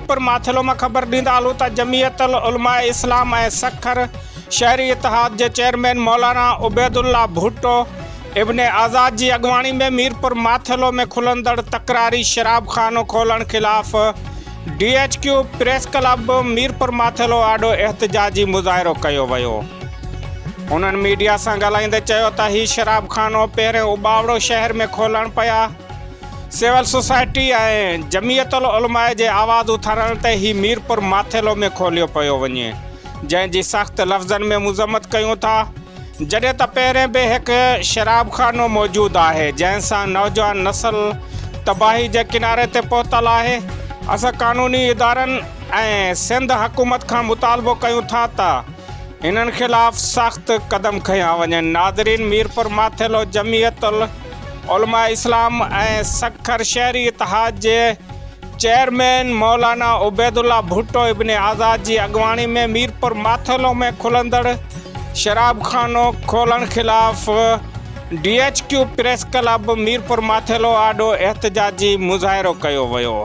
मीरपुर माथेलो में खबर ॾींदा हलूं त जमीयतुल उलमा इस्लाम ऐं सखर शहरी इतिहाद जे चेयरमैन मौलाना उबैदुल्ला भुट्टो इब्न आज़ाद जी अॻुवाणी में मीरपुर माथेलो में खुलंदड़ तकरारी शराब खानो खोलण खिलाफ़ DHQ प्रेस क्लब मीरपुर माथेलो आॾो एहतजाजी मुज़ाहिरो कयो वियो। उन्हनि मीडिया सां ॻाल्हाईंदे चयो त ही शराब खानो पहिरियों उबावड़ो शहर में खोलण पिया। सिविल सोसाइटी ऐं जमीयतुल उलमा जे आवाज़ उथारण ते ही मीरपुर माथेलो में खोलियो पियो वञे, जंहिंजी सख़्त लफ़्ज़नि में मुज़म्मत कयूं था। जॾहिं त पहिरें बि हिकु शराब खानो मौजूदु आहे जंहिंसां नौजवान नस्ल तबाही जे किनारे ते पहुतल आहे। असां क़ानूनी इदारनि ऐं सिंध हुकूमत खां मुतालबो कयूं था त इन्हनि खिलाफ़ सख़्त क़दम खयां वञनि। नाज़रीन, मीरपुर माथेलो जमीयतुल उलमा इस्लाम ऐं सखर शहरी इतिहाद जे चेयरमैन मौलाना उबैदुल्ला भुट्टो इब्न आज़ाद जी अॻुवाणी में मीरपुर माथेलो में खुलंदड़ शराब खानो खोलण खिलाफ़ DHQ प्रेस क्लब मीरपुर माथेलो आॾो एहतजाजी मुज़ाहिरो कयो वियो।